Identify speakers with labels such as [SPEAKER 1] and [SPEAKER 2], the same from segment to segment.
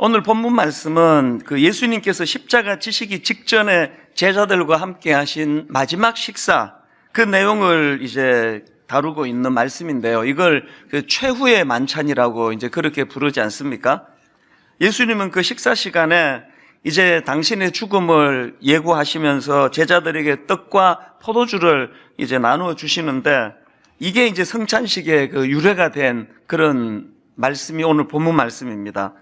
[SPEAKER 1] 오늘 본문 말씀은 그 예수님께서 십자가 지시기 직전에 제자들과 함께 하신 마지막 식사, 그 내용을 이제 다루고 있는 말씀인데요. 이걸 그 최후의 만찬이라고 이제 그렇게 부르지 않습니까? 예수님은 그 식사 시간에 이제 당신의 죽음을 예고하시면서 제자들에게 떡과 포도주를 이제 나누어 주시는데, 이게 이제 성찬식의 그 유래가 된 그런 말씀이 오늘 본문 말씀입니다.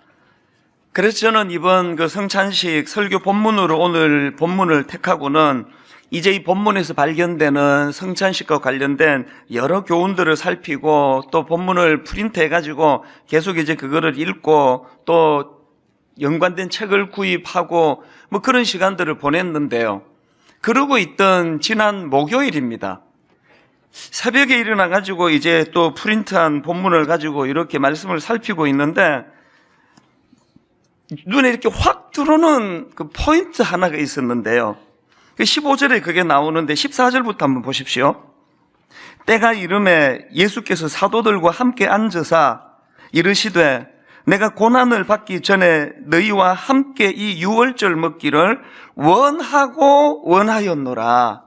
[SPEAKER 1] 그래서 저는 이번 그 성찬식 설교 본문으로 오늘 본문을 택하고는 이제 이 본문에서 발견되는 성찬식과 관련된 여러 교훈들을 살피고 또 본문을 프린트해가지고 계속 이제 그거를 읽고 또 연관된 책을 구입하고 뭐 그런 시간들을 보냈는데요. 그러고 있던 지난 목요일입니다. 새벽에 일어나가지고 이제 또 프린트한 본문을 가지고 이렇게 말씀을 살피고 있는데 눈에 이렇게 확 들어오는 그 포인트 하나가 있었는데요. 15절에 그게 나오는데 14절부터 한번 보십시오. 때가 이름에 예수께서 사도들과 함께 앉으사 이르시되 내가 고난을 받기 전에 너희와 함께 이 유월절 먹기를 원하고 원하였노라.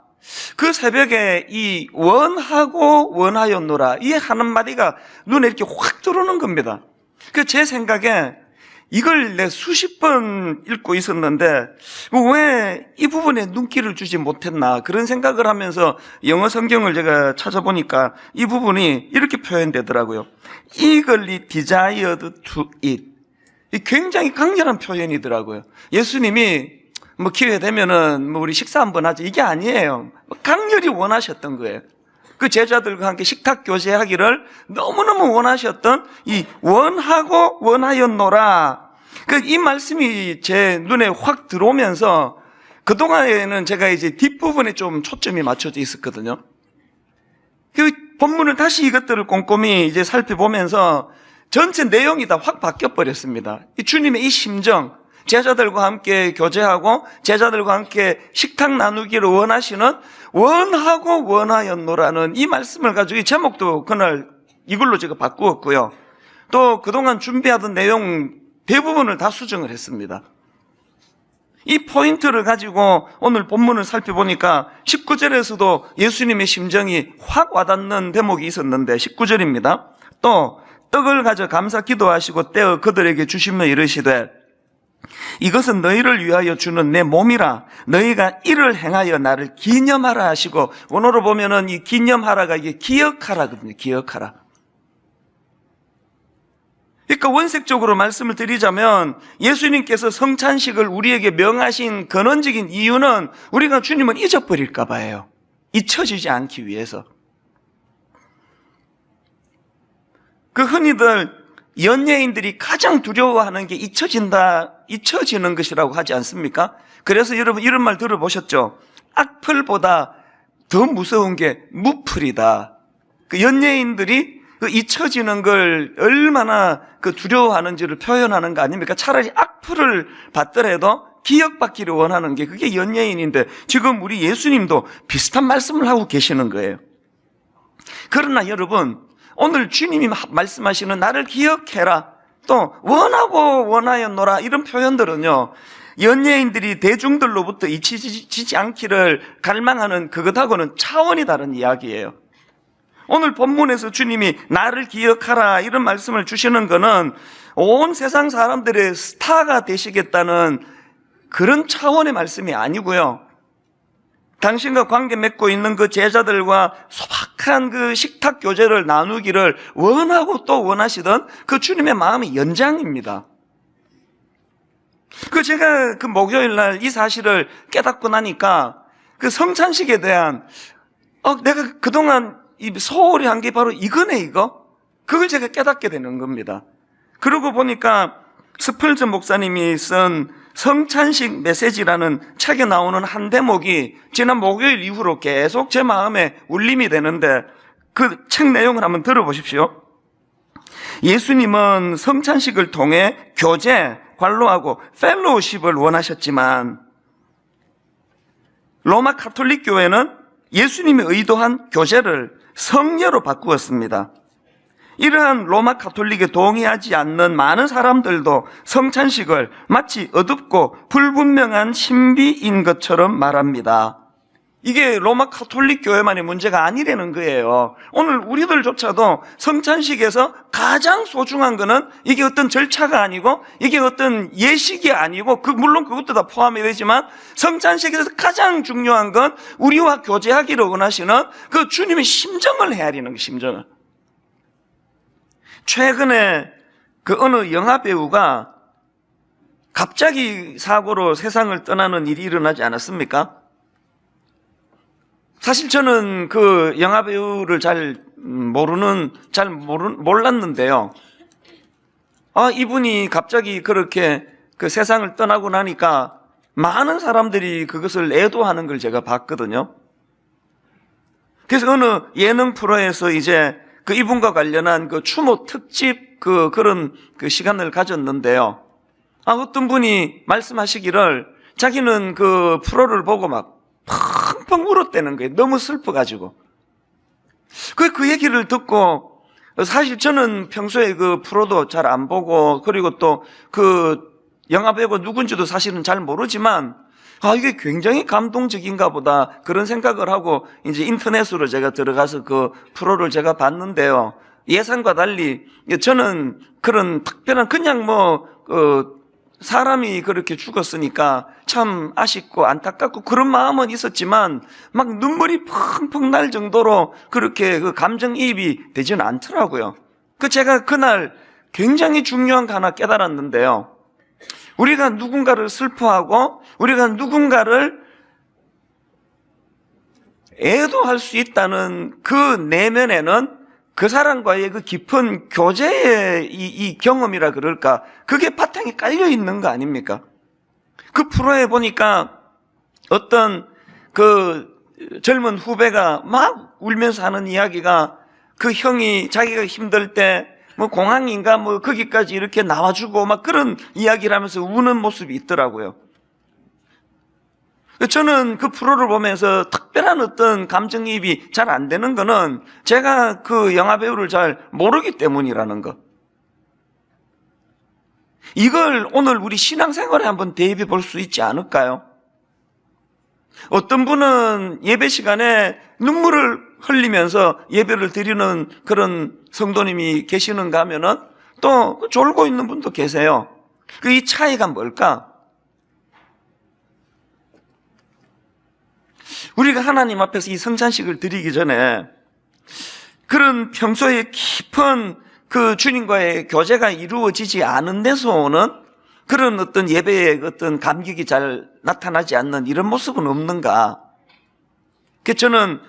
[SPEAKER 1] 그 새벽에 이 원하고 원하였노라, 이 한마디가 눈에 이렇게 확 들어오는 겁니다. 그 제 생각에 이걸 내 수십 번 읽고 있었는데 왜 이 부분에 눈길을 주지 못했나 그런 생각을 하면서 영어 성경을 제가 찾아보니까 이 부분이 이렇게 표현되더라고요. Eagerly desired to eat. 굉장히 강렬한 표현이더라고요. 예수님이 뭐 기회 되면은 뭐 우리 식사 한번 하지, 이게 아니에요. 강렬히 원하셨던 거예요. 그 제자들과 함께 식탁 교제하기를 너무너무 원하셨던 이 원하고 원하였노라. 이 말씀이 제 눈에 확 들어오면서 그동안에는 제가 이제 뒷부분에 좀 초점이 맞춰져 있었거든요. 그 본문을 다시 이것들을 꼼꼼히 이제 살펴보면서 전체 내용이 다 확 바뀌어 버렸습니다. 이 주님의 이 심정, 제자들과 함께 교제하고 제자들과 함께 식탁 나누기를 원하시는 원하고 원하였노라는 이 말씀을 가지고 이 제목도 그날 이걸로 제가 바꾸었고요. 또 그동안 준비하던 내용 대부분을 다 수정을 했습니다. 이 포인트를 가지고 오늘 본문을 살펴보니까 19절에서도 예수님의 심정이 확 와닿는 대목이 있었는데 19절입니다. 또 떡을 가져 감사 기도하시고 떼어 그들에게 주시며 이르시되 이것은 너희를 위하여 주는 내 몸이라 너희가 이를 행하여 나를 기념하라 하시고, 원어로 보면은 이 기념하라가 이게 기억하라거든요. 기억하라. 그러니까 원색적으로 말씀을 드리자면 예수님께서 성찬식을 우리에게 명하신 근원적인 이유는 우리가 주님을 잊어버릴까 봐요. 잊혀지지 않기 위해서. 그 흔히들 연예인들이 가장 두려워하는 게 잊혀지는 것이라고 하지 않습니까? 그래서 여러분 이런 말 들어보셨죠? 악플보다 더 무서운 게 무플이다. 그 연예인들이 그 잊혀지는 걸 얼마나 그 두려워하는지를 표현하는 거 아닙니까? 차라리 악플을 받더라도 기억받기를 원하는 게 그게 연예인인데, 지금 우리 예수님도 비슷한 말씀을 하고 계시는 거예요. 그러나 여러분, 오늘 주님이 말씀하시는 나를 기억해라, 또 원하고 원하였노라, 이런 표현들은요, 연예인들이 대중들로부터 잊혀지지 않기를 갈망하는 그것하고는 차원이 다른 이야기예요. 오늘 본문에서 주님이 나를 기억하라 이런 말씀을 주시는 것은 온 세상 사람들의 스타가 되시겠다는 그런 차원의 말씀이 아니고요, 당신과 관계 맺고 있는 그 제자들과 소박한 그 식탁 교제를 나누기를 원하고 또 원하시던 그 주님의 마음의 연장입니다. 제가 그 목요일 날 이 사실을 깨닫고 나니까 그 성찬식에 대한 내가 그동안 소홀히 한 게 바로 이거네, 이거. 그걸 제가 깨닫게 되는 겁니다. 그러고 보니까 스펄전 목사님이 쓴 성찬식 메시지라는 책에 나오는 한 대목이 지난 목요일 이후로 계속 제 마음에 울림이 되는데, 그 책 내용을 한번 들어보십시오. 예수님은 성찬식을 통해 교제, 관로하고 펠로우십을 원하셨지만 로마 가톨릭 교회는 예수님이 의도한 교제를 성례로 바꾸었습니다. 이러한 로마 가톨릭에 동의하지 않는 많은 사람들도 성찬식을 마치 어둡고 불분명한 신비인 것처럼 말합니다. 이게 로마 가톨릭 교회만의 문제가 아니라는 거예요. 오늘 우리들조차도 성찬식에서 가장 소중한 거는 이게 어떤 절차가 아니고 이게 어떤 예식이 아니고 물론 그것도 다 포함이 되지만 성찬식에서 가장 중요한 건 우리와 교제하기를 원하시는 그 주님의 심정을 헤아리는 거예요. 심정을. 최근에 그 어느 영화 배우가 갑자기 사고로 세상을 떠나는 일이 일어나지 않았습니까? 사실 저는 그 영화 배우를 몰랐는데요. 이분이 갑자기 그렇게 그 세상을 떠나고 나니까 많은 사람들이 그것을 애도하는 걸 제가 봤거든요. 그래서 어느 예능 프로에서 이제 그 이분과 관련한 그 추모 특집 그런 그 시간을 가졌는데요. 어떤 분이 말씀하시기를 자기는 그 프로를 보고 막 펑펑 울었다는 거예요. 너무 슬퍼가지고. 그 얘기를 듣고 사실 저는 평소에 그 프로도 잘 안 보고 그리고 또 그 영화배우가 누군지도 사실은 잘 모르지만 이게 굉장히 감동적인가 보다 그런 생각을 하고 이제 인터넷으로 제가 들어가서 그 프로를 제가 봤는데요. 예상과 달리 저는 그런 특별한 그냥 사람이 그렇게 죽었으니까 참 아쉽고 안타깝고 그런 마음은 있었지만 막 눈물이 펑펑 날 정도로 그렇게 그 감정이입이 되지는 않더라고요. 제가 그날 굉장히 중요한 거 하나 깨달았는데요. 우리가 누군가를 슬퍼하고 우리가 누군가를 애도할 수 있다는 그 내면에는 그 사람과의 그 깊은 교제의 이 경험이라 그럴까, 그게 바탕에 깔려 있는 거 아닙니까? 그 프로에 보니까 어떤 그 젊은 후배가 막 울면서 하는 이야기가 그 형이 자기가 힘들 때 공항인가 거기까지 이렇게 나와주고 막 그런 이야기를 하면서 우는 모습이 있더라고요. 저는 그 프로를 보면서 특별한 어떤 감정이입이 잘 안 되는 거는 제가 그 영화배우를 잘 모르기 때문이라는 거. 이걸 오늘 우리 신앙생활에 한번 대입해 볼 수 있지 않을까요? 어떤 분은 예배 시간에 눈물을 흘리면서 예배를 드리는 그런 성도님이 계시는가 하면은 또 졸고 있는 분도 계세요. 이 차이가 뭘까? 우리가 하나님 앞에서 이 성찬식을 드리기 전에 그런 평소에 깊은 그 주님과의 교제가 이루어지지 않은 데서 오는 그런 어떤 예배의 어떤 감격이 잘 나타나지 않는 이런 모습은 없는가? 저는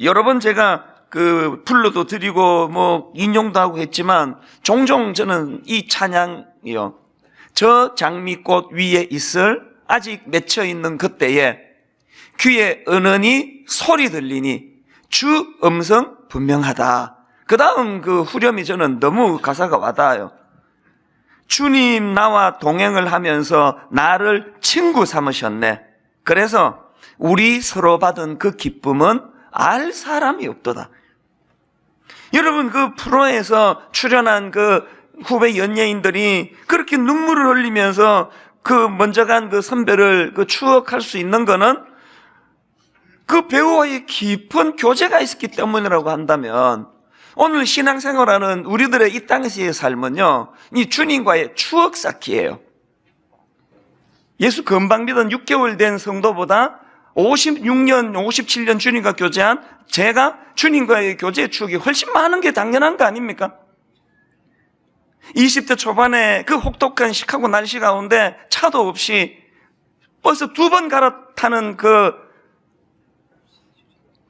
[SPEAKER 1] 여러 번 제가 그 불러도 드리고 인용도 하고 했지만 종종 저는 이 찬양이요. 저 장미꽃 위에 있을 아직 맺혀 있는 그때에 귀에 은은히 소리 들리니 주 음성 분명하다. 그 다음 그 후렴이 저는 너무 가사가 와닿아요. 주님 나와 동행을 하면서 나를 친구 삼으셨네. 그래서 우리 서로 받은 그 기쁨은 알 사람이 없도다. 여러분, 그 프로에서 출연한 그 후배 연예인들이 그렇게 눈물을 흘리면서 그 먼저 간 그 선배를 그 추억할 수 있는 거는 그 배우와의 깊은 교제가 있었기 때문이라고 한다면 오늘 신앙생활하는 우리들의 이 땅에서의 삶은요, 이 주님과의 추억 쌓기예요. 예수 금방 믿은 6개월 된 성도보다 56년, 57년 주님과 교제한 제가 주님과의 교제의 추억이 훨씬 많은 게 당연한 거 아닙니까? 20대 초반에 그 혹독한 시카고 날씨 가운데 차도 없이 버스 2번 갈아타는 그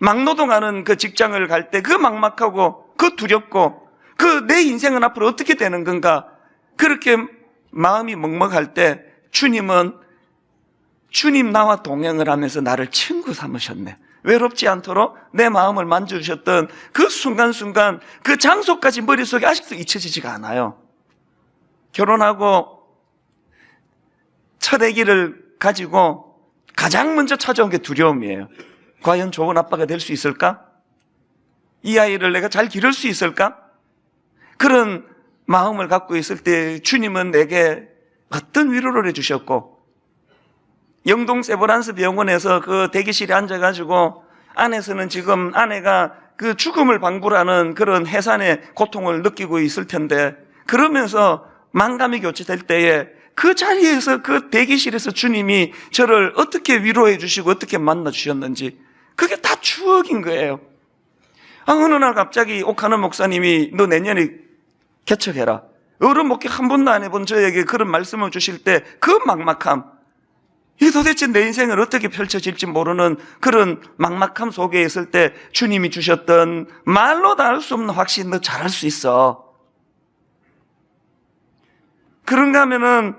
[SPEAKER 1] 막노동하는 그 직장을 갈 때 그 막막하고 그 두렵고 그 내 인생은 앞으로 어떻게 되는 건가, 그렇게 마음이 먹먹할 때 주님은 주님 나와 동행을 하면서 나를 친구 삼으셨네. 외롭지 않도록 내 마음을 만져주셨던 그 순간순간, 그 장소까지 머릿속에 아직도 잊혀지지가 않아요. 결혼하고 첫 아기를 가지고 가장 먼저 찾아온 게 두려움이에요. 과연 좋은 아빠가 될 수 있을까? 이 아이를 내가 잘 기를 수 있을까? 그런 마음을 갖고 있을 때 주님은 내게 어떤 위로를 해주셨고, 영동 세브란스 병원에서 그 대기실에 앉아가지고 안에서는 지금 아내가 그 죽음을 방불하는 그런 해산의 고통을 느끼고 있을 텐데, 그러면서 망감이 교체될 때에 그 자리에서 그 대기실에서 주님이 저를 어떻게 위로해 주시고 어떻게 만나 주셨는지, 그게 다 추억인 거예요. 어느 날 갑자기 옥하는 목사님이 너 내년에 개척해라, 어른 목회 한 번도 안 해본 저에게 그런 말씀을 주실 때 그 막막함, 이 도대체 내 인생을 어떻게 펼쳐질지 모르는 그런 막막함 속에 있을 때 주님이 주셨던 말로 다 할 수 없는 확신, 너 잘할 수 있어. 그런가 하면은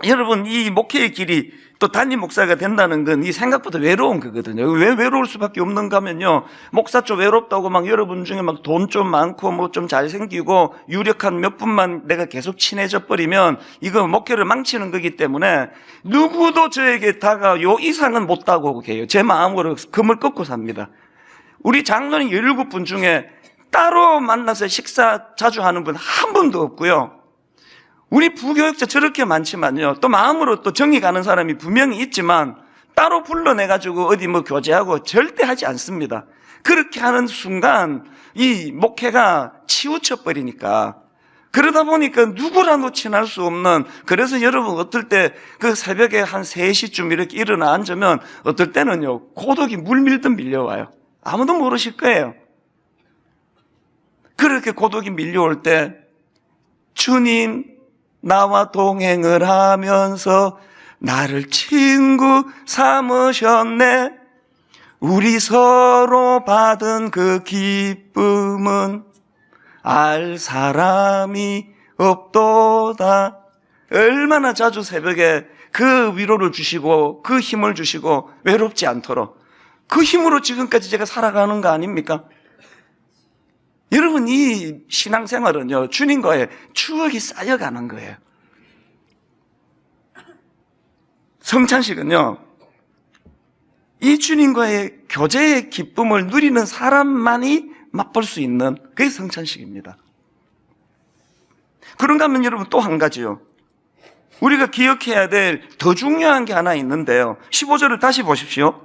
[SPEAKER 1] 여러분, 이 목회의 길이 또 담임 목사가 된다는 건 이 생각보다 외로운 거거든요. 왜 외로울 수밖에 없는가 하면요, 목사 좀 외롭다고 막 여러분 중에 막 돈 좀 많고 뭐 좀 잘생기고 유력한 몇 분만 내가 계속 친해져 버리면 이거 목회를 망치는 거기 때문에 누구도 저에게 다가 요 이상은 못 다가오게 해요. 제 마음으로 금을 꺾고 삽니다. 우리 장로님 17분 중에 따로 만나서 식사 자주 하는 분 한 분도 없고요. 우리 부교육자 저렇게 많지만요, 또 마음으로 또 정이 가는 사람이 분명히 있지만 따로 불러내가지고 어디 뭐 교제하고 절대 하지 않습니다. 그렇게 하는 순간 이 목회가 치우쳐 버리니까, 그러다 보니까 누구라도 친할 수 없는, 그래서 여러분 어떨 때 그 새벽에 한 3시쯤 이렇게 일어나 앉으면 어떨 때는요 고독이 물밀듯 밀려와요. 아무도 모르실 거예요. 그렇게 고독이 밀려올 때 주님 나와 동행을 하면서 나를 친구 삼으셨네. 우리 서로 받은 그 기쁨은 알 사람이 없도다. 얼마나 자주 새벽에 그 위로를 주시고 그 힘을 주시고 외롭지 않도록 그 힘으로 지금까지 제가 살아가는 거 아닙니까? 여러분, 이 신앙생활은요 주님과의 추억이 쌓여가는 거예요. 성찬식은요 이 주님과의 교제의 기쁨을 누리는 사람만이 맛볼 수 있는 그게 성찬식입니다. 그런가 하면 여러분 또 한 가지요, 우리가 기억해야 될 더 중요한 게 하나 있는데요, 15절을 다시 보십시오.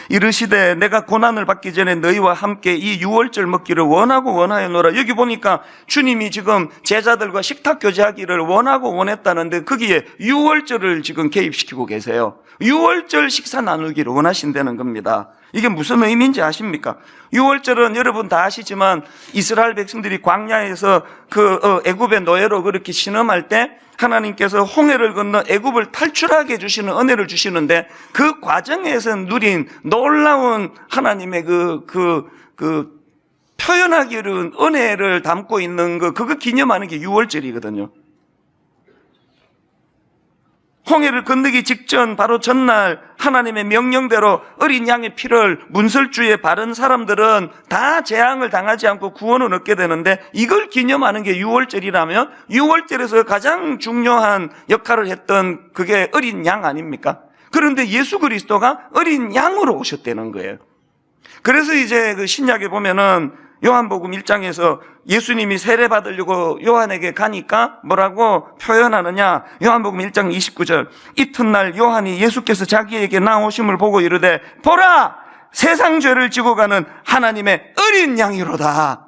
[SPEAKER 1] 이르시되 내가 고난을 받기 전에 너희와 함께 이 유월절 먹기를 원하고 원하였노라. 여기 보니까 주님이 지금 제자들과 식탁 교제하기를 원하고 원했다는데 거기에 유월절을 지금 개입시키고 계세요. 유월절 식사 나누기를 원하신다는 겁니다. 이게 무슨 의미인지 아십니까? 유월절은 여러분 다 아시지만 이스라엘 백성들이 광야에서 애굽의 노예로 그렇게 신음할 때 하나님께서 홍해를 건너 애굽을 탈출하게 해주시는 은혜를 주시는데, 그 과정에서 누린 놀라운 하나님의 표현하기 어려운 은혜를 담고 있는 그거 기념하는 게 유월절이거든요. 홍해를 건너기 직전 바로 전날 하나님의 명령대로 어린 양의 피를 문설주에 바른 사람들은 다 재앙을 당하지 않고 구원을 얻게 되는데, 이걸 기념하는 게 유월절이라면 유월절에서 가장 중요한 역할을 했던 그게 어린 양 아닙니까? 그런데 예수 그리스도가 어린 양으로 오셨다는 거예요. 그래서 이제 그 신약에 보면은 요한복음 1장에서 예수님이 세례 받으려고 요한에게 가니까 뭐라고 표현하느냐, 요한복음 1장 29절, 이튿날 요한이 예수께서 자기에게 나오심을 보고 이르되 보라, 세상 죄를 지고 가는 하나님의 어린 양이로다.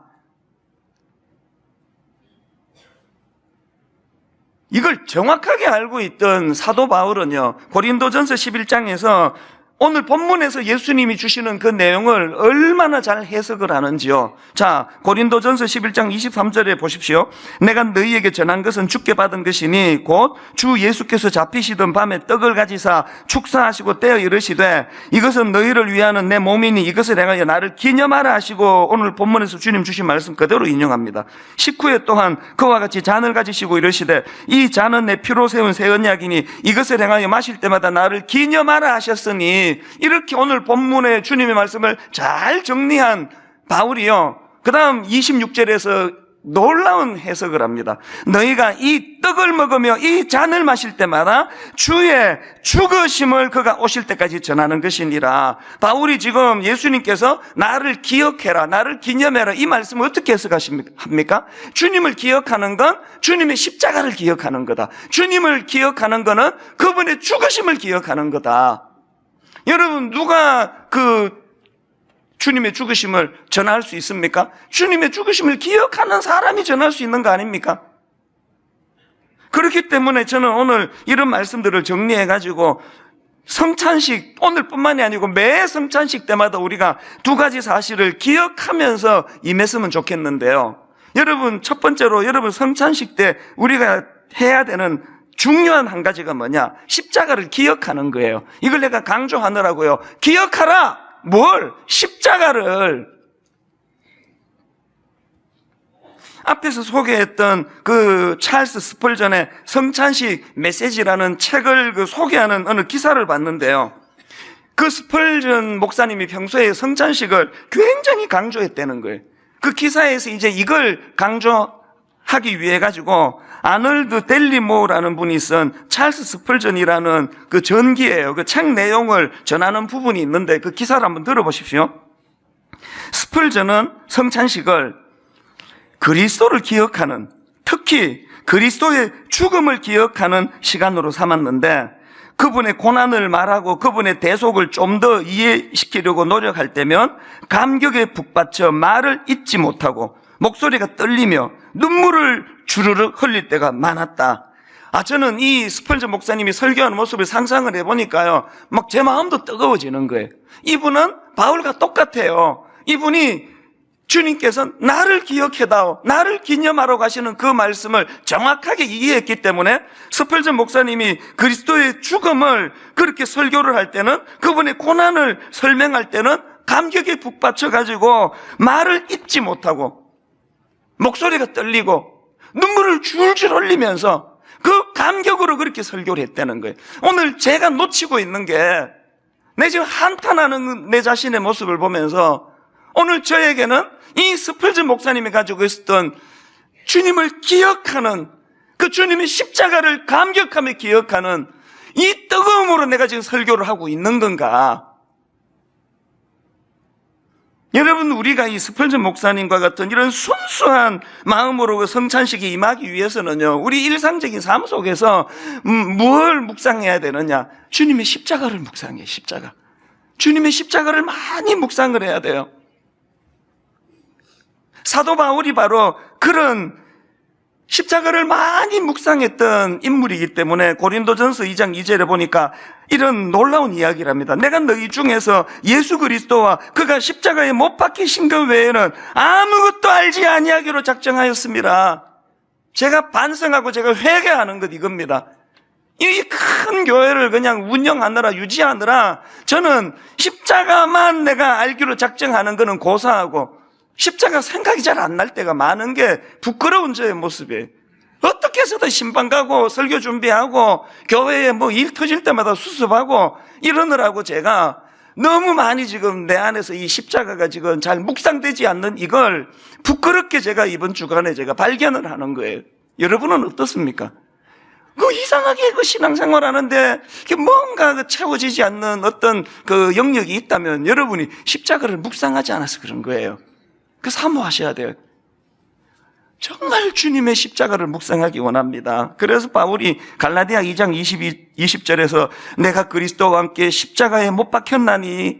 [SPEAKER 1] 이걸 정확하게 알고 있던 사도 바울은요 고린도전서 11장에서 오늘 본문에서 예수님이 주시는 그 내용을 얼마나 잘 해석을 하는지요. 자, 고린도전서 11장 23절에 보십시오. 내가 너희에게 전한 것은 주께 받은 것이니 곧 주 예수께서 잡히시던 밤에 떡을 가지사 축사하시고 떼어 이르시되 이것은 너희를 위하는 내 몸이니 이것을 행하여 나를 기념하라 하시고, 오늘 본문에서 주님 주신 말씀 그대로 인용합니다. 19회 또한 그와 같이 잔을 가지시고 이르시되 이 잔은 내 피로 세운 새 언약이니 이것을 행하여 마실 때마다 나를 기념하라 하셨으니, 이렇게 오늘 본문의 주님의 말씀을 잘 정리한 바울이요, 그 다음 26절에서 놀라운 해석을 합니다. 너희가 이 떡을 먹으며 이 잔을 마실 때마다 주의 죽으심을 그가 오실 때까지 전하는 것이니라. 바울이 지금 예수님께서 나를 기억해라, 나를 기념해라, 이 말씀을 어떻게 해석합니까? 주님을 기억하는 건 주님의 십자가를 기억하는 거다. 주님을 기억하는 거는 그분의 죽으심을 기억하는 거다. 여러분, 누가 주님의 죽으심을 전할 수 있습니까? 주님의 죽으심을 기억하는 사람이 전할 수 있는 거 아닙니까? 그렇기 때문에 저는 오늘 이런 말씀들을 정리해가지고 성찬식, 오늘뿐만이 아니고 매 성찬식 때마다 우리가 두 가지 사실을 기억하면서 임했으면 좋겠는데요. 여러분, 첫 번째로 여러분 성찬식 때 우리가 해야 되는 중요한 한 가지가 뭐냐? 십자가를 기억하는 거예요. 이걸 내가 강조하느라고요. 기억하라! 뭘? 십자가를. 앞에서 소개했던 그 찰스 스펄전의 성찬식 메시지라는 책을 소개하는 어느 기사를 봤는데요. 그 스펄전 목사님이 평소에 성찬식을 굉장히 강조했다는 거예요. 그 기사에서 이제 이걸 강조하기 위해 가지고 아놀드 델리모라는 분이 쓴 찰스 스펄전이라는 그 전기예요. 그 책 내용을 전하는 부분이 있는데 그 기사를 한번 들어보십시오. 스펄전은 성찬식을 그리스도를 기억하는, 특히 그리스도의 죽음을 기억하는 시간으로 삼았는데 그분의 고난을 말하고 그분의 대속을 좀 더 이해시키려고 노력할 때면 감격에 북받쳐 말을 잇지 못하고 목소리가 떨리며 눈물을 주르륵 흘릴 때가 많았다. 저는 이 스펄전 목사님이 설교하는 모습을 상상을 해보니까요, 막 제 마음도 뜨거워지는 거예요. 이분은 바울과 똑같아요. 이분이 주님께서 나를 기억해다오, 나를 기념하러 가시는 그 말씀을 정확하게 이해했기 때문에 스펄전 목사님이 그리스도의 죽음을 그렇게 설교를 할 때는, 그분의 고난을 설명할 때는 감격에 북받쳐가지고 말을 잇지 못하고 목소리가 떨리고 눈물을 줄줄 흘리면서 그 감격으로 그렇게 설교를 했다는 거예요. 오늘 제가 놓치고 있는 게, 내 지금 한탄하는 내 자신의 모습을 보면서 오늘 저에게는 이 스펄전 목사님이 가지고 있었던 주님을 기억하는, 그 주님의 십자가를 감격하며 기억하는 이 뜨거움으로 내가 지금 설교를 하고 있는 건가? 여러분, 우리가 이 스펄전 목사님과 같은 이런 순수한 마음으로 성찬식이 임하기 위해서는요, 우리 일상적인 삶 속에서 뭘 묵상해야 되느냐? 주님의 십자가를 묵상해요. 십자가. 주님의 십자가를 많이 묵상을 해야 돼요. 사도 바울이 바로 그런 십자가를 많이 묵상했던 인물이기 때문에 고린도전서 2장 2절에 보니까 이런 놀라운 이야기를 합니다. 내가 너희 중에서 예수 그리스도와 그가 십자가에 못 박히신 것 외에는 아무것도 알지 아니하기로 작정하였습니다. 제가 반성하고 제가 회개하는 것 이겁니다. 이 큰 교회를 그냥 운영하느라 유지하느라 저는 십자가만 내가 알기로 작정하는 거는 고사하고 십자가 생각이 잘 안 날 때가 많은 게 부끄러운 저의 모습이에요. 어떻게 해서든 신방 가고 설교 준비하고 교회에 뭐 일 터질 때마다 수습하고 이러느라고 제가 너무 많이 지금 내 안에서 이 십자가가 지금 잘 묵상되지 않는 이걸 부끄럽게 제가 이번 주간에 제가 발견을 하는 거예요. 여러분은 어떻습니까? 이상하게 신앙생활 하는데 뭔가 채워지지 않는 어떤 그 영역이 있다면 여러분이 십자가를 묵상하지 않아서 그런 거예요. 사모하셔야 돼요. 정말 주님의 십자가를 묵상하기 원합니다. 그래서 바울이 갈라디아 2장 20절에서 내가 그리스도와 함께 십자가에 못 박혔나니,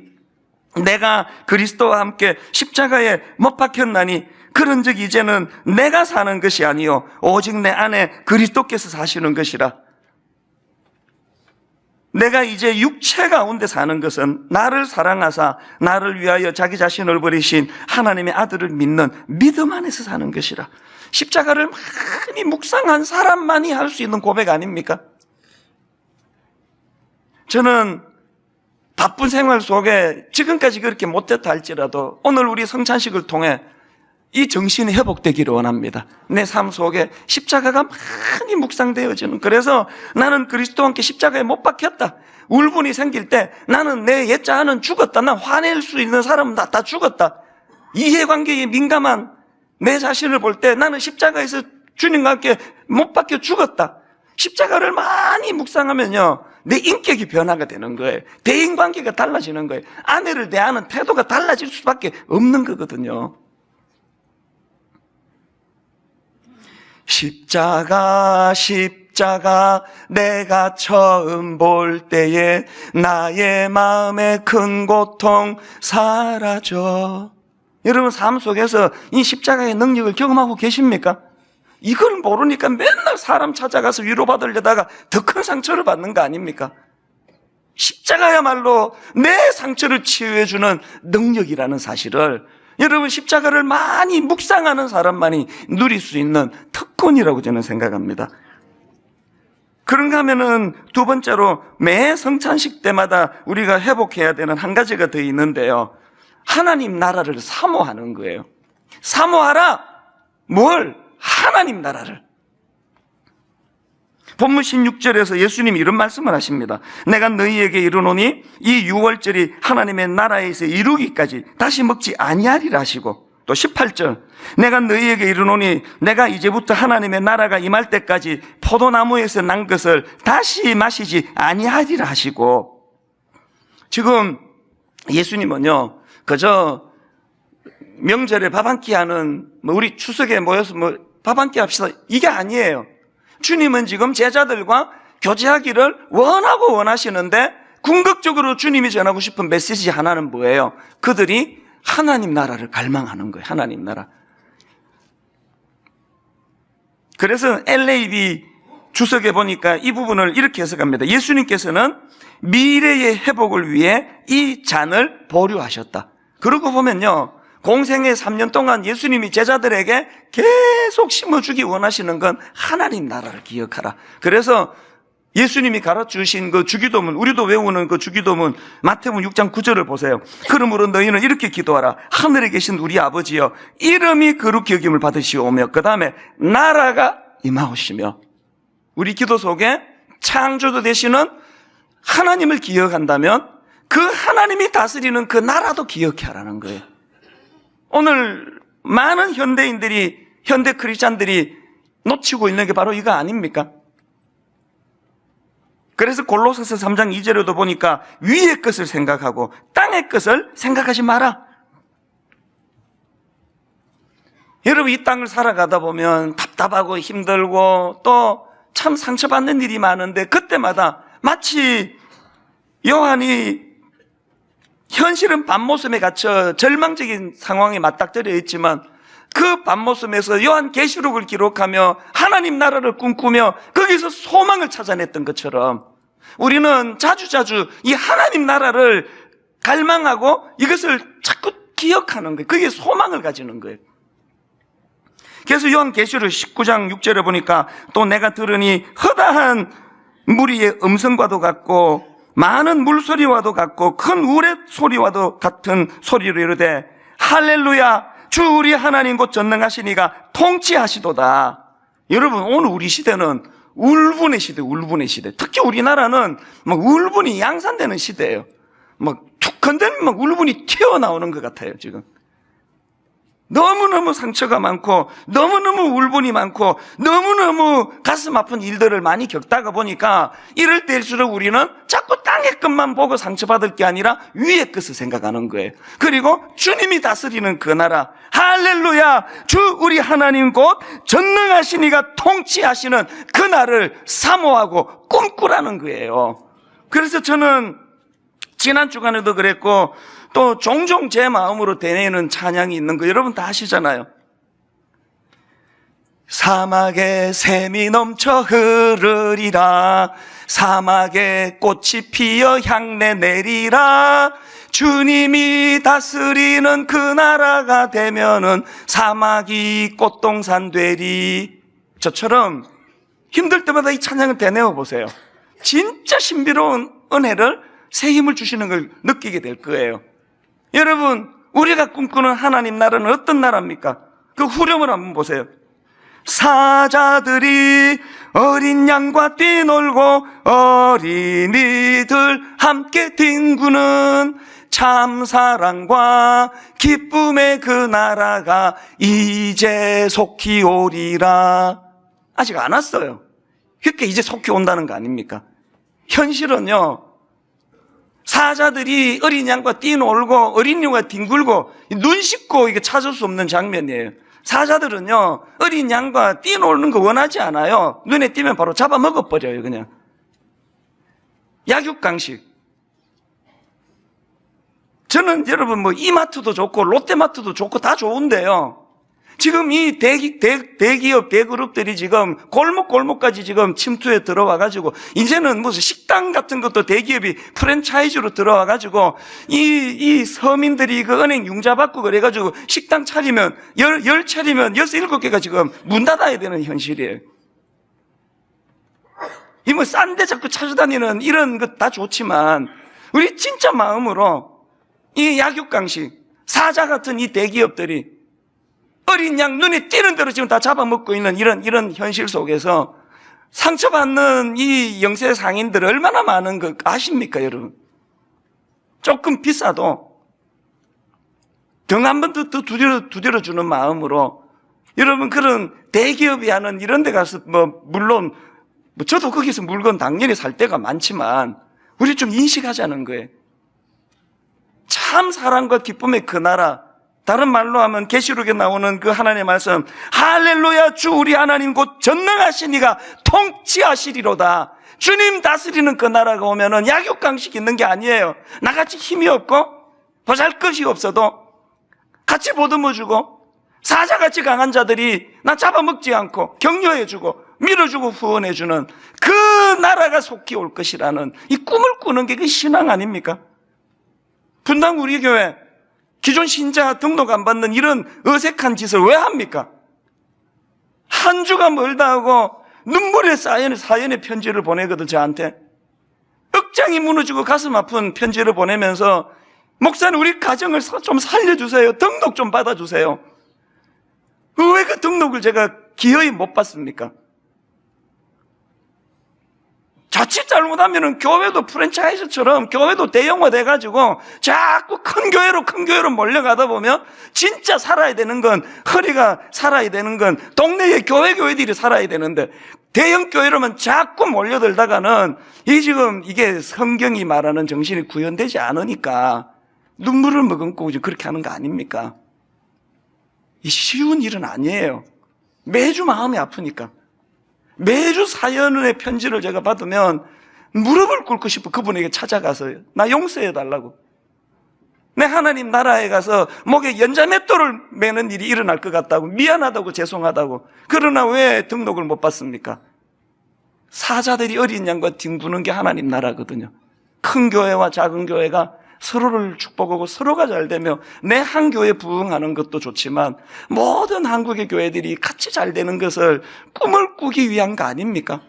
[SPEAKER 1] 내가 그리스도와 함께 십자가에 못 박혔나니 그런즉 이제는 내가 사는 것이 아니요 오직 내 안에 그리스도께서 사시는 것이라. 내가 이제 육체 가운데 사는 것은 나를 사랑하사 나를 위하여 자기 자신을 버리신 하나님의 아들을 믿는 믿음 안에서 사는 것이라. 십자가를 많이 묵상한 사람만이 할 수 있는 고백 아닙니까? 저는 바쁜 생활 속에 지금까지 그렇게 못했다 할지라도 오늘 우리 성찬식을 통해 이 정신이 회복되기를 원합니다. 내 삶 속에 십자가가 많이 묵상되어지는, 그래서 나는 그리스도와 함께 십자가에 못 박혔다. 울분이 생길 때 나는 내 옛자아는 죽었다. 난 화낼 수 있는 사람은 다 죽었다. 이해관계에 민감한 내 자신을 볼 때 나는 십자가에서 주님과 함께 못 박혀 죽었다. 십자가를 많이 묵상하면요, 내 인격이 변화가 되는 거예요. 대인관계가 달라지는 거예요. 아내를 대하는 태도가 달라질 수밖에 없는 거거든요. 십자가 내가 처음 볼 때에 나의 마음의 큰 고통 사라져. 여러분 삶 속에서 이 십자가의 능력을 경험하고 계십니까? 이걸 모르니까 맨날 사람 찾아가서 위로받으려다가 더 큰 상처를 받는 거 아닙니까? 십자가야말로 내 상처를 치유해주는 능력이라는 사실을 여러분 십자가를 많이 묵상하는 사람만이 누릴 수 있는 특권이라고 저는 생각합니다. 그런가 하면은 두 번째로 매 성찬식 때마다 우리가 회복해야 되는 한 가지가 더 있는데요, 하나님 나라를 사모하는 거예요. 사모하라. 뭘? 하나님 나라를. 본문 16절에서 예수님이 이런 말씀을 하십니다. 내가 너희에게 이르노니 이 유월절이 하나님의 나라에서 이루기까지 다시 먹지 아니하리라 하시고, 또 18절 내가 너희에게 이르노니 내가 이제부터 하나님의 나라가 임할 때까지 포도나무에서 난 것을 다시 마시지 아니하리라 하시고, 지금 예수님은요 그저 명절에 밥 한 끼 하는, 우리 추석에 모여서 밥 한 끼 합시다, 이게 아니에요. 주님은 지금 제자들과 교제하기를 원하고 원하시는데, 궁극적으로 주님이 전하고 싶은 메시지 하나는 뭐예요? 그들이 하나님 나라를 갈망하는 거예요. 하나님 나라. 그래서 LAB 주석에 보니까 이 부분을 이렇게 해석합니다. 예수님께서는 미래의 회복을 위해 이 잔을 보류하셨다. 그러고 보면요, 공생의 3년 동안 예수님이 제자들에게 계속 심어주기 원하시는 건 하나님 나라를 기억하라. 그래서 예수님이 가르쳐주신 그 주기도문, 우리도 외우는 그 주기도문 마태복음 6장 9절을 보세요. 그러므로 너희는 이렇게 기도하라. 하늘에 계신 우리 아버지여, 이름이 거룩히 여김을 받으시오며, 그 다음에 나라가 임하오시며. 우리 기도 속에 창조주 되시는 하나님을 기억한다면 그 하나님이 다스리는 그 나라도 기억하라는 거예요. 오늘 많은 현대 크리스찬들이 놓치고 있는 게 바로 이거 아닙니까? 그래서 골로새서 3장 2절에도 보니까 위의 것을 생각하고 땅의 것을 생각하지 마라. 여러분, 이 땅을 살아가다 보면 답답하고 힘들고 또 참 상처받는 일이 많은데, 그때마다 마치 요한이 현실은 밤모섬에 갇혀 절망적인 상황에 맞닥뜨려 있지만, 그 밤모섬에서 요한계시록을 기록하며 하나님 나라를 꿈꾸며 거기서 소망을 찾아냈던 것처럼, 우리는 자주자주 이 하나님 나라를 갈망하고 이것을 자꾸 기억하는 거예요. 그게 소망을 가지는 거예요. 그래서 요한계시록 19장 6절에 보니까 또 내가 들으니 허다한 무리의 음성과도 같고 많은 물소리와도 같고 큰 우레 소리와도 같은 소리로 이르되 할렐루야, 주 우리 하나님 곧 전능하시니가 통치하시도다. 여러분, 오늘 우리 시대는 울분의 시대, 울분의 시대. 특히 우리나라는 막 울분이 양산되는 시대예요. 막 툭 건드리면 막 울분이 튀어나오는 것 같아요, 지금. 너무너무 상처가 많고 너무너무 울분이 많고 너무너무 가슴 아픈 일들을 많이 겪다가 보니까 이럴 때일수록 우리는 자꾸 땅의 것만 보고 상처받을 게 아니라 위의 것을 생각하는 거예요. 그리고 주님이 다스리는 그 나라, 할렐루야, 주 우리 하나님 곧 전능하시니가 통치하시는 그 날을 사모하고 꿈꾸라는 거예요. 그래서 저는 지난 주간에도 그랬고 또 종종 제 마음으로 되뇌는 찬양이 있는 거 여러분 다 아시잖아요. 사막에 샘이 넘쳐 흐르리라, 사막에 꽃이 피어 향내 내리라, 주님이 다스리는 그 나라가 되면은 사막이 꽃동산 되리. 저처럼 힘들 때마다 이 찬양을 되뇌어 보세요. 진짜 신비로운 은혜를, 새 힘을 주시는 걸 느끼게 될 거예요. 여러분, 우리가 꿈꾸는 하나님 나라는 어떤 나라입니까? 그 후렴을 한번 보세요. 사자들이 어린 양과 뛰놀고 어린이들 함께 뒹구는 참 사랑과 기쁨의 그 나라가 이제 속히 오리라. 아직 안 왔어요. 그러니까 이제 속히 온다는 거 아닙니까? 현실은요, 사자들이 어린 양과 뛰놀고 어린 양과 뒹굴고 눈 씻고 이게 찾을 수 없는 장면이에요. 사자들은요, 어린 양과 뛰노는 거 원하지 않아요. 눈에 띄면 바로 잡아먹어버려요, 그냥. 약육강식. 저는 여러분 이마트도 좋고 롯데마트도 좋고 다 좋은데요. 지금 이 대기업, 대그룹들이 지금 골목골목까지 지금 침투에 들어와가지고, 이제는 무슨 식당 같은 것도 대기업이 프랜차이즈로 들어와가지고, 이 서민들이 그 은행 융자 받고 그래가지고 식당 차리면, 열 차리면 6, 7개가 지금 문 닫아야 되는 현실이에요. 이 싼 데 자꾸 찾아다니는 이런 것 다 좋지만, 우리 진짜 마음으로 이 약육강식, 사자 같은 이 대기업들이 어린 양 눈에 띄는 대로 지금 다 잡아먹고 있는 이런 현실 속에서 상처받는 이 영세 상인들 얼마나 많은 거 아십니까, 여러분? 조금 비싸도 등 한 번 더 두드려주는 마음으로, 여러분, 그런 대기업이 하는 이런 데 가서 물론 저도 거기서 물건 당연히 살 때가 많지만 우리 좀 인식하자는 거예요. 참 사랑과 기쁨의 그 나라, 다른 말로 하면 계시록에 나오는 그 하나님의 말씀, 할렐루야, 주 우리 하나님 곧 전능하시니가 통치하시리로다. 주님 다스리는 그 나라가 오면은 약육강식 있는 게 아니에요. 나같이 힘이 없고 보잘것이 없어도 같이 보듬어주고 사자같이 강한 자들이 나 잡아먹지 않고 격려해주고 밀어주고 후원해주는 그 나라가 속히 올 것이라는 이 꿈을 꾸는 게 그 신앙 아닙니까? 분당 우리 교회 기존 신자 등록 안 받는 이런 어색한 짓을 왜 합니까? 한 주가 멀다 하고 눈물에 사연의 편지를 보내거든, 저한테. 억장이 무너지고 가슴 아픈 편지를 보내면서, 목사님 우리 가정을 좀 살려주세요. 등록 좀 받아주세요. 왜 그 등록을 제가 기어이 못 받습니까? 자칫 잘못하면은 교회도 프랜차이즈처럼 교회도 대형화 돼가지고 자꾸 큰 교회로 몰려가다 보면 진짜 살아야 되는 건, 허리가 살아야 되는 건 동네의 교회들이 살아야 되는데 대형 교회로만 자꾸 몰려들다가는 이게 성경이 말하는 정신이 구현되지 않으니까 눈물을 머금고 그렇게 하는 거 아닙니까? 이 쉬운 일은 아니에요. 매주 마음이 아프니까. 매주 사연의 편지를 제가 받으면 무릎을 꿇고 싶어. 그분에게 찾아가서 나 용서해 달라고. 내 하나님 나라에 가서 목에 연자맷돌을 매는 일이 일어날 것 같다고, 미안하다고, 죄송하다고. 그러나 왜 등록을 못 받습니까? 사자들이 어린 양과 뒹구는 게 하나님 나라거든요. 큰 교회와 작은 교회가 서로를 축복하고 서로가 잘 되며 내 한 교회에 부응하는 것도 좋지만 모든 한국의 교회들이 같이 잘 되는 것을 꿈을 꾸기 위한 거 아닙니까?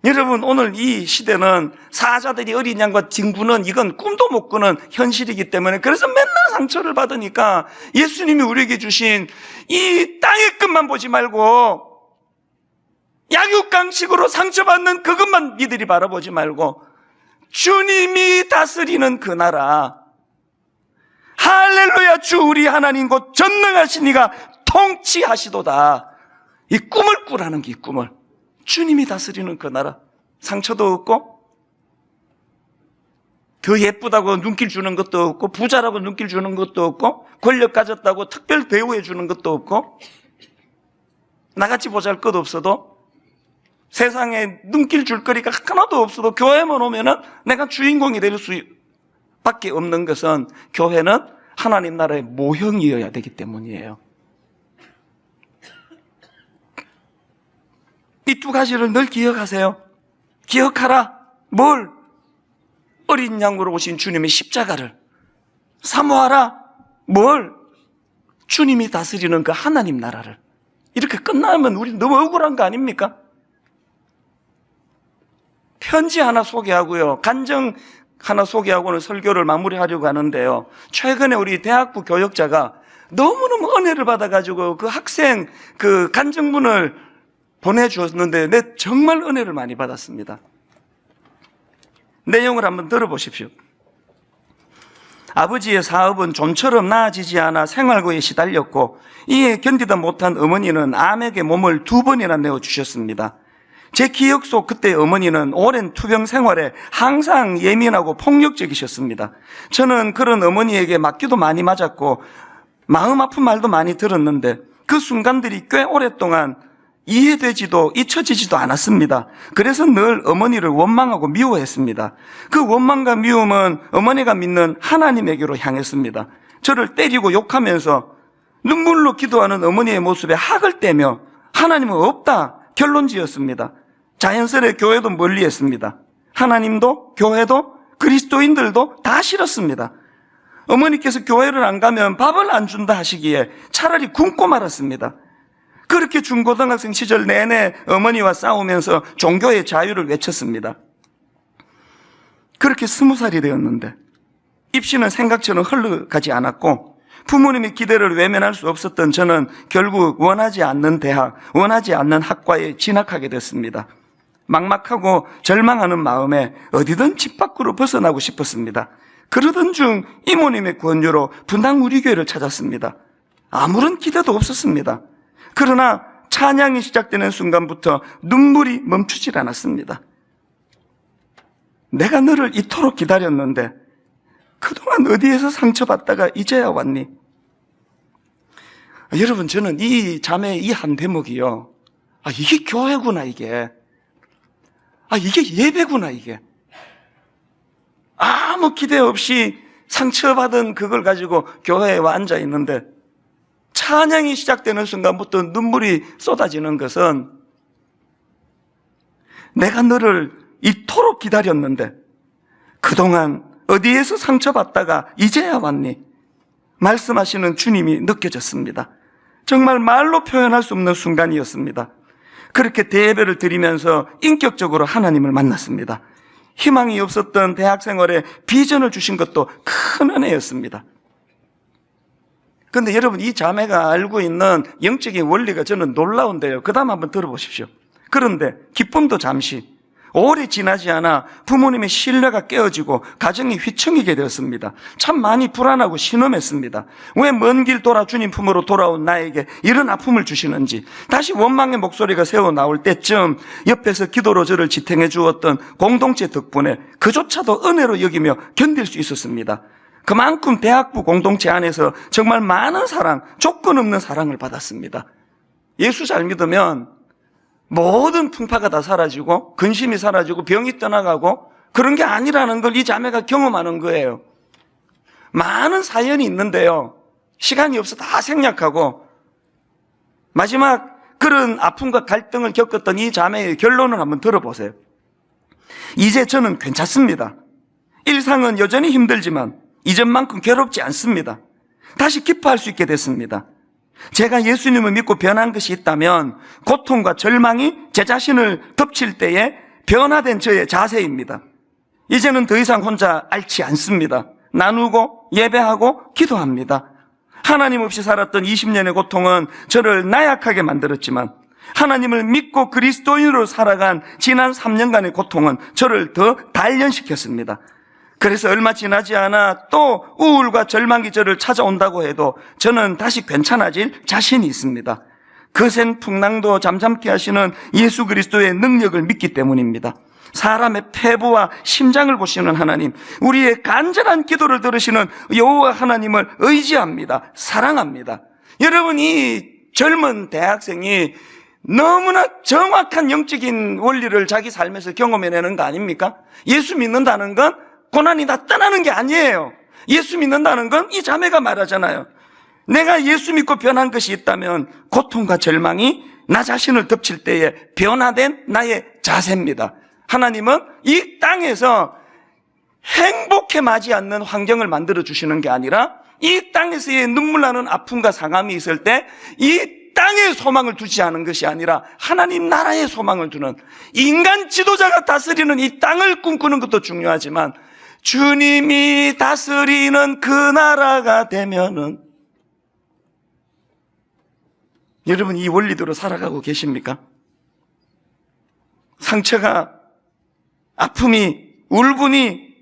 [SPEAKER 1] 여러분, 오늘 이 시대는 사자들이 어린 양과 뒹구는, 이건 꿈도 못 꾸는 현실이기 때문에, 그래서 맨날 상처를 받으니까 예수님이 우리에게 주신 이 땅의 끝만 보지 말고 약육강식으로 상처받는 그것만 니들이 바라보지 말고 주님이 다스리는 그 나라, 할렐루야, 주 우리 하나님 곧 전능하신 이가 통치하시도다. 이 꿈을 꾸라는 게, 이 꿈을. 주님이 다스리는 그 나라. 상처도 없고 더 예쁘다고 눈길 주는 것도 없고 부자라고 눈길 주는 것도 없고 권력 가졌다고 특별 대우해 주는 것도 없고 나같이 보잘것 없어도 세상에 눈길 줄 거리가 하나도 없어도 교회만 오면은 내가 주인공이 될 수밖에 없는 것은, 교회는 하나님 나라의 모형이어야 되기 때문이에요. 이 두 가지를 늘 기억하세요. 기억하라. 뭘? 어린 양으로 오신 주님의 십자가를. 사모하라. 뭘? 주님이 다스리는 그 하나님 나라를. 이렇게 끝나면 우리 너무 억울한 거 아닙니까? 편지 하나 소개하고요, 간증 하나 소개하고는 설교를 마무리하려고 하는데요, 최근에 우리 대학부 교역자가 너무너무 은혜를 받아가지고 그 학생 그 간증문을 보내주었는데, 내 정말 은혜를 많이 받았습니다. 내용을 한번 들어보십시오. 아버지의 사업은 좀처럼 나아지지 않아 생활고에 시달렸고 이에 견디다 못한 어머니는 암에게 몸을 2번이나 내어주셨습니다. 제 기억 속 그때 어머니는 오랜 투병 생활에 항상 예민하고 폭력적이셨습니다. 저는 그런 어머니에게 맞기도 많이 맞았고 마음 아픈 말도 많이 들었는데 그 순간들이 꽤 오랫동안 이해되지도 잊혀지지도 않았습니다. 그래서 늘 어머니를 원망하고 미워했습니다. 그 원망과 미움은 어머니가 믿는 하나님에게로 향했습니다. 저를 때리고 욕하면서 눈물로 기도하는 어머니의 모습에 학을 떼며 하나님은 없다 결론 지었습니다. 자연스레 교회도 멀리했습니다. 하나님도 교회도 그리스도인들도 다 싫었습니다. 어머니께서 교회를 안 가면 밥을 안 준다 하시기에 차라리 굶고 말았습니다. 그렇게 중고등학생 시절 내내 어머니와 싸우면서 종교의 자유를 외쳤습니다. 그렇게 20살이 되었는데 입시는 생각처럼 흘러가지 않았고 부모님의 기대를 외면할 수 없었던 저는 결국 원하지 않는 대학, 원하지 않는 학과에 진학하게 됐습니다. 막막하고 절망하는 마음에 어디든 집 밖으로 벗어나고 싶었습니다. 그러던 중 이모님의 권유로 분당 우리 교회를 찾았습니다. 아무런 기대도 없었습니다. 그러나 찬양이 시작되는 순간부터 눈물이 멈추질 않았습니다. 내가 너를 이토록 기다렸는데 그동안 어디에서 상처받다가 이제야 왔니? 여러분, 저는 이 자매의 이 한 대목이요, 이게 교회구나, 이게. 이게 예배구나, 이게. 아무 기대 없이 상처받은 그걸 가지고 교회에 와 앉아 있는데 찬양이 시작되는 순간부터 눈물이 쏟아지는 것은 내가 너를 이토록 기다렸는데 그동안 어디에서 상처받다가 이제야 왔니? 말씀하시는 주님이 느껴졌습니다. 정말 말로 표현할 수 없는 순간이었습니다. 그렇게 대예배를 드리면서 인격적으로 하나님을 만났습니다. 희망이 없었던 대학생활에 비전을 주신 것도 큰 은혜였습니다. 그런데 여러분, 이 자매가 알고 있는 영적인 원리가 저는 놀라운데요. 그 다음 한번 들어보십시오. 그런데 기쁨도 잠시, 오래 지나지 않아 부모님의 신뢰가 깨어지고 가정이 휘청이게 되었습니다. 참 많이 불안하고 신음했습니다. 왜 먼 길 돌아 주님 품으로 돌아온 나에게 이런 아픔을 주시는지. 다시 원망의 목소리가 새어 나올 때쯤 옆에서 기도로 저를 지탱해 주었던 공동체 덕분에 그조차도 은혜로 여기며 견딜 수 있었습니다. 그만큼 대학부 공동체 안에서 정말 많은 사랑, 조건 없는 사랑을 받았습니다. 예수 잘 믿으면 모든 풍파가 다 사라지고 근심이 사라지고 병이 떠나가고 그런 게 아니라는 걸 이 자매가 경험하는 거예요. 많은 사연이 있는데요, 시간이 없어 다 생략하고 마지막 그런 아픔과 갈등을 겪었던 이 자매의 결론을 한번 들어보세요. 이제 저는 괜찮습니다. 일상은 여전히 힘들지만 이전만큼 괴롭지 않습니다. 다시 기뻐할 수 있게 됐습니다. 제가 예수님을 믿고 변한 것이 있다면 고통과 절망이 제 자신을 덮칠 때에 변화된 저의 자세입니다. 이제는 더 이상 혼자 앓지 않습니다. 나누고 예배하고 기도합니다. 하나님 없이 살았던 20년의 고통은 저를 나약하게 만들었지만 하나님을 믿고 그리스도인으로 살아간 지난 3년간의 고통은 저를 더 단련시켰습니다. 그래서 얼마 지나지 않아 또 우울과 절망이 저를 찾아온다고 해도 저는 다시 괜찮아질 자신이 있습니다. 거센 풍랑도 잠잠케 하시는 예수 그리스도의 능력을 믿기 때문입니다. 사람의 폐부와 심장을 보시는 하나님, 우리의 간절한 기도를 들으시는 여호와 하나님을 의지합니다. 사랑합니다. 여러분, 이 젊은 대학생이 너무나 정확한 영적인 원리를 자기 삶에서 경험해내는 거 아닙니까? 예수 믿는다는 건 고난이 다 떠나는 게 아니에요. 예수 믿는다는 건 이 자매가 말하잖아요. 내가 예수 믿고 변한 것이 있다면 고통과 절망이 나 자신을 덮칠 때에 변화된 나의 자세입니다. 하나님은 이 땅에서 행복해 마지 않는 환경을 만들어 주시는 게 아니라 이 땅에서의 눈물 나는 아픔과 상함이 있을 때 이 땅에 소망을 두지 않은 것이 아니라 하나님 나라에 소망을 두는, 인간 지도자가 다스리는 이 땅을 꿈꾸는 것도 중요하지만 주님이 다스리는 그 나라가 되면은, 여러분, 이 원리대로 살아가고 계십니까? 상처가, 아픔이 울분이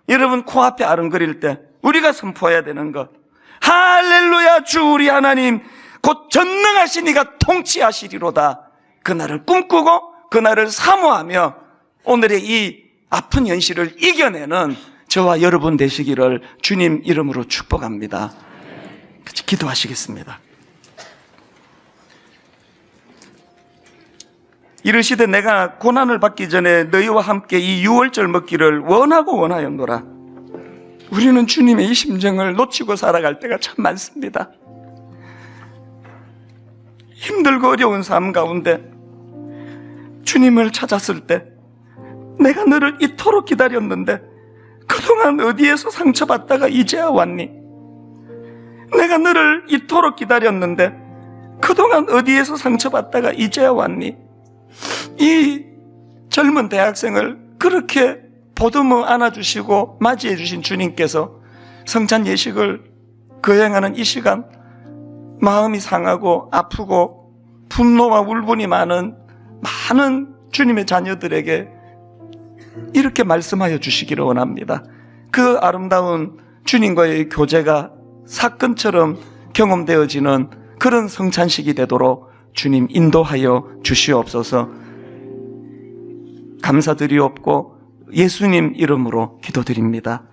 [SPEAKER 1] 여러분 코앞에 아른거릴 때 우리가 선포해야 되는 것, 할렐루야, 주 우리 하나님 곧 전능하신 이가 통치하시리로다. 그날을 꿈꾸고 그날을 사모하며 오늘의 이 아픈 현실을 이겨내는 저와 여러분 되시기를 주님 이름으로 축복합니다. 같이 기도하시겠습니다. 이르시되 내가 고난을 받기 전에 너희와 함께 이 유월절 먹기를 원하고 원하였노라. 우리는 주님의 이 심정을 놓치고 살아갈 때가 참 많습니다. 힘들고 어려운 삶 가운데 주님을 찾았을 때 내가 너를 이토록 기다렸는데 그동안 어디에서 상처받다가 이제야 왔니? 내가 너를 이토록 기다렸는데 그동안 어디에서 상처받다가 이제야 왔니? 이 젊은 대학생을 그렇게 보듬어 안아주시고 맞이해 주신 주님께서 성찬 예식을 거행하는 이 시간 마음이 상하고 아프고 분노와 울분이 많은 주님의 자녀들에게 이렇게 말씀하여 주시기를 원합니다. 그 아름다운 주님과의 교제가 사건처럼 경험되어지는 그런 성찬식이 되도록 주님 인도하여 주시옵소서. 감사드리옵고 예수님 이름으로 기도드립니다.